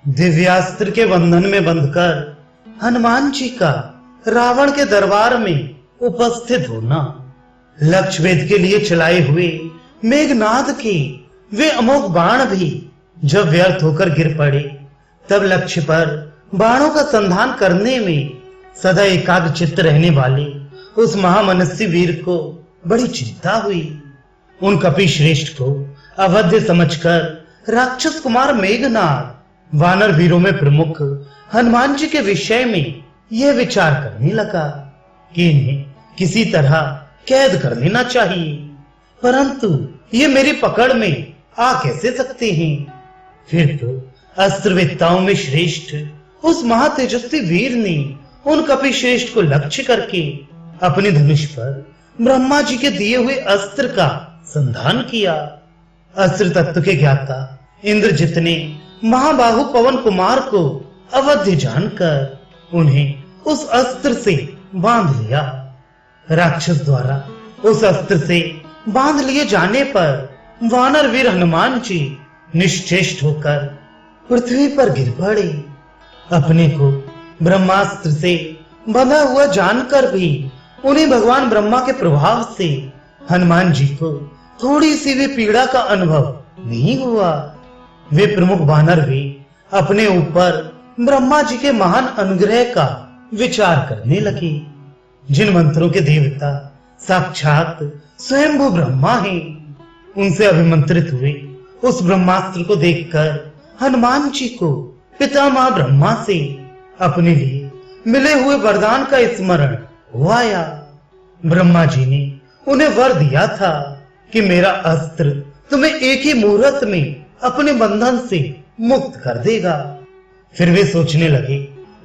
दिव्यास्त्र के बंधन में बंधकर हनुमान जी का रावण के दरबार में उपस्थित होना, लक्ष्य भेद के लिए चलाए हुए मेघनाद के वे अमोघ बाण भी जब व्यर्थ होकर गिर पड़े, तब लक्ष्य पर बाणों का संधान करने में सदा एकाग्रचित्त रहने वाले उस महामनस्वी वीर को बड़ी चिंता हुई। उन कपि श्रेष्ठ को अवध्य समझकर राक्षस कुमार मेघनाद वानर वीरों में प्रमुख हनुमान जी के विषय में यह विचार करने लगा कि इन्हें किसी तरह कैद कर लेना चाहिए, परंतु ये मेरी पकड़ में आ कैसे सकते हैं। फिर तो अस्त्रवेत्ताओं में श्रेष्ठ उस महातेजस्वी वीर ने उन कपि श्रेष्ठ को लक्ष्य करके अपने धनुष पर ब्रह्मा जी के दिए हुए अस्त्र का संधान किया। अस्त्र तत्व के ज्ञाता इंद्रजित ने महाबाहु पवन कुमार को अवध्य जानकर उन्हें उस अस्त्र से बांध लिया। राक्षस द्वारा उस अस्त्र से बांध लिए जाने पर वानर वीर हनुमान जी निश्चेष्ट होकर पृथ्वी पर गिर पड़े। अपने को ब्रह्मास्त्र से बंधा हुआ जानकर भी उन्हें भगवान ब्रह्मा के प्रभाव से हनुमान जी को थोड़ी सी भी पीड़ा का अनुभव नहीं हुआ। वे प्रमुख वानर भी अपने ऊपर ब्रह्मा जी के महान अनुग्रह का विचार करने लगे, जिन मंत्रों के देवता साक्षात स्वयंभू ब्रह्मा हैं। उनसे अभिमंत्रित हुए उस ब्रह्मास्त्र को देखकर हनुमान जी को पितामह ब्रह्मा से अपने लिए मिले हुए वरदान का स्मरण हो आया। ब्रह्मा जी ने उन्हें वर दिया था कि मेरा अस्त्र तुम्हें एक ही मुहूर्त में अपने बंधन से मुक्त कर देगा। फिर वे सोचने लगे,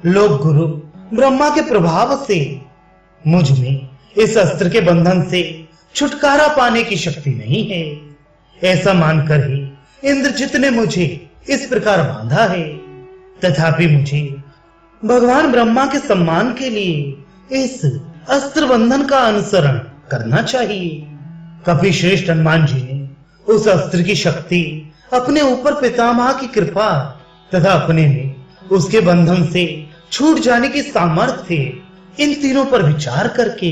लोक गुरु ब्रह्मा के प्रभाव से मुझ में इस अस्त्र के बंधन से छुटकारा पाने की शक्ति नहीं है। ऐसा मानकर ही इंद्रजित ने मुझे इस प्रकार बांधा है। तथापि मुझे भगवान ब्रह्मा के सम्मान के लिए इस अस्त्र बंधन का अनुसरण करना चाहिए। कपि श्रेष्ठ हनुमान जी ने उस अस्त्र की शक्ति, अपने ऊपर पितामह की कृपा तथा अपने में उसके बंधन से छूट जाने की सामर्थ्य, इन तीनों पर विचार करके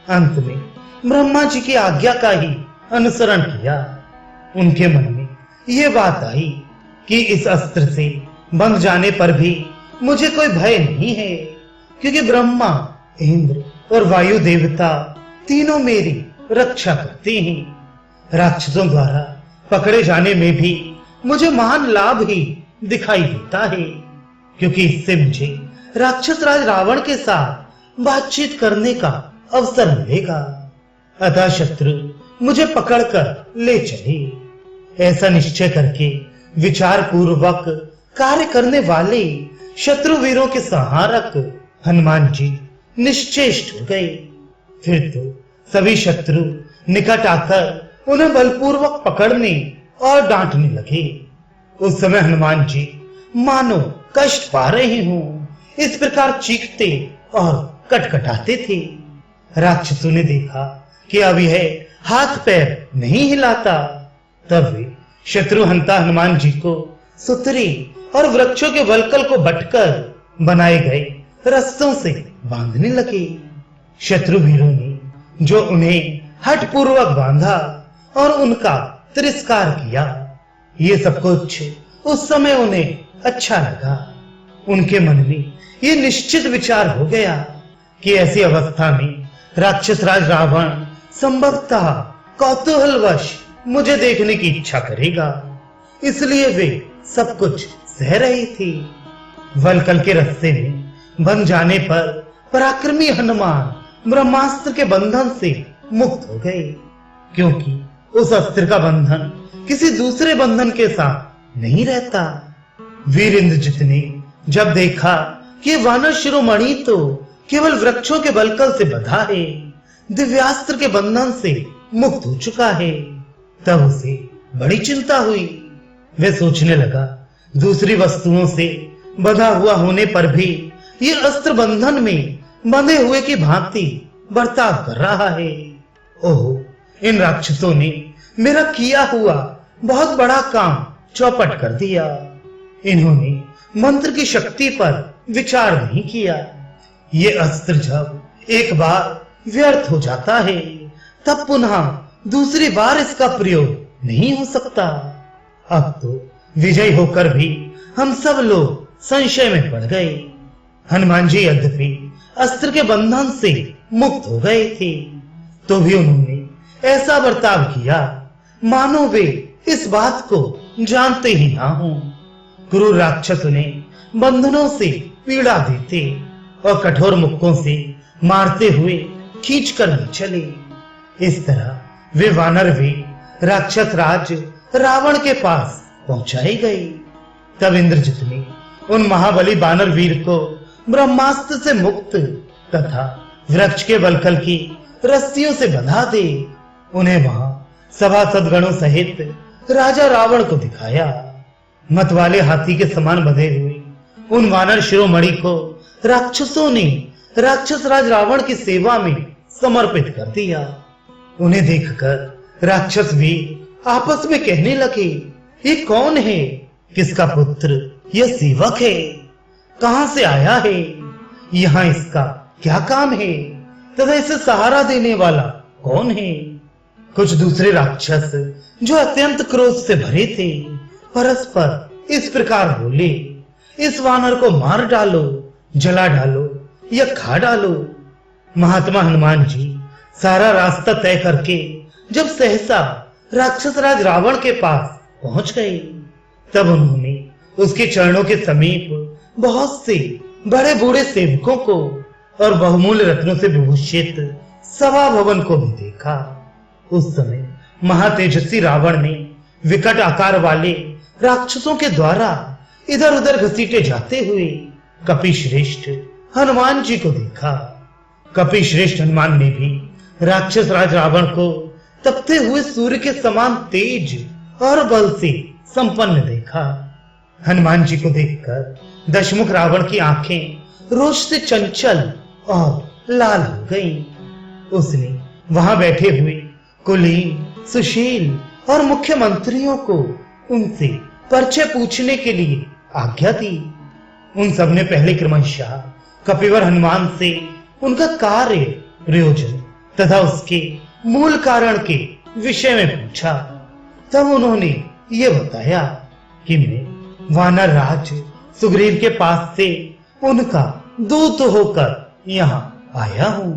अंत में ब्रह्मा जी की आज्ञा का ही अनुसरण किया। उनके मन में यह बात आई कि इस अस्त्र से बंध जाने पर भी मुझे कोई भय नहीं है, क्योंकि ब्रह्मा, इंद्र और वायु देवता तीनों मेरी रक्षा करते हैं। राक्षसों द्वारा पकड़े जाने में भी मुझे महान लाभ ही दिखाई देता है, क्योंकि इससे मुझे राक्षस राज रावण के साथ बातचीत करने का अवसर मिलेगा। अतः शत्रु मुझे पकड़कर ले चले। ऐसा निश्चय करके विचार पूर्वक कार्य करने वाले शत्रु वीरों के संहारक हनुमान जी निश्चेष्ट हो गए। फिर तो सभी शत्रु निकट आकर उन्हें बलपूर्वक पकड़ने और डांटने लगे। उस समय हनुमान जी मानो कष्ट पा रहे हों, इस प्रकार चीखते और कटकटाते थे। राक्षसों ने देखा कि अब यह हाथ पैर नहीं हिलाता, तब वे शत्रुहंता हनुमान जी को सुतरी और वृक्षों के वलकल को बटकर बनाए गए रस्सों से बांधने लगे। शत्रु वीरों ने जो उन्हें हठपूर्वक बांधा और उनका तिरस्कार किया, ये सब कुछ उस समय उन्हें अच्छा लगा। उनके मन में ये निश्चित विचार हो गया कि ऐसी अवस्था में राक्षस राज रावण संभवतः कौतूहलवश मुझे देखने की इच्छा करेगा, इसलिए वे सब कुछ सह रही थी। वलकल के रस्ते में बंध जाने पर पराक्रमी हनुमान ब्रह्मास्त्र के बंधन से मुक्त हो गए, क्योंकि उस अस्त्र का बंधन किसी दूसरे बंधन के साथ नहीं रहता। वीर इंद्रजित ने जब देखा कि वानर शिरोमणि तो केवल वृक्षों के बलकल से बंधा है, दिव्यास्त्र के बंधन से मुक्त हो चुका है, तब उसे बड़ी चिंता हुई। वह सोचने लगा, दूसरी वस्तुओं से बंधा हुआ होने पर भी ये अस्त्र बंधन में बंधे हुए की भांति बर्ताव कर रहा है। ओह, इन राक्षसों ने मेरा किया हुआ बहुत बड़ा काम चौपट कर दिया। इन्होंने मंत्र की शक्ति पर विचार नहीं किया। ये अस्त्र जब एक बार व्यर्थ हो जाता है तब पुनः दूसरी बार इसका प्रयोग नहीं हो सकता। अब तो विजय होकर भी हम सब लोग संशय में पड़ गए। हनुमान जी यद्यपि अस्त्र के बंधन से मुक्त हो गए थे तो भी उन्होंने ऐसा बर्ताव किया मानो वे इस बात को जानते ही ना हो। क्रूर राक्षस उन्हें बंधनों से पीड़ा देते और कठोर मुक्कों से मारते हुए खींच कर ले चले। इस तरह वे वानर भी राक्षस राज रावण के पास पहुंचाए गए। तब इंद्रजित ने उन महाबली बानर वीर को ब्रह्मास्त्र से मुक्त तथा वृक्ष के वलकल की रस्सियों से बंधा दे उन्हें वहां सभासद गणों सहित राजा रावण को दिखाया। मतवाले हाथी के समान बंधे हुए उन वानर शिरोमणि को राक्षसों ने राक्षस राज रावण की सेवा में समर्पित कर दिया। उन्हें देखकर राक्षस भी आपस में कहने लगे, ये कौन है? किसका पुत्र यह सेवक है? कहां से आया है? यहाँ इसका क्या काम है? तथा इसे सहारा देने वाला कौन है? कुछ दूसरे राक्षस जो अत्यंत क्रोध से भरे थे परस्पर इस प्रकार बोले, इस वानर को मार डालो, जला डालो या खा डालो। महात्मा हनुमान जी सारा रास्ता तय करके जब सहसा राक्षस राज रावण के पास पहुंच गए तब उन्होंने उसके चरणों के समीप बहुत से बड़े बूढ़े सेवकों को और बहुमूल्य रत्नों से विभूषित सभा भवन को भी देखा। उस समय महातेजस्वी रावण ने विकट आकार वाले राक्षसों के द्वारा इधर उधर घसीटे जाते हुए कपिश्रेष्ठ हनुमान जी को देखा। कपिश्रेष्ठ हनुमान ने भी राक्षस राज रावण को तपते हुए सूर्य के समान तेज और बल से संपन्न देखा। हनुमान जी को देखकर दशमुख रावण की आंखें रोष से चंचल और लाल हो गईं। उसने वहां बैठे हुए कुलीन, सुशील और मुख्यमंत्रियों को उनसे परिचय पूछने के लिए आज्ञा दी। उन सब ने पहले क्रमशः कपिवर हनुमान से उनका कार्य, प्रयोजन तथा उसके मूल कारण के विषय में पूछा। तब उन्होंने ये बताया कि मैं वानर राज सुग्रीव के पास से उनका दूत होकर यहाँ आया हूँ।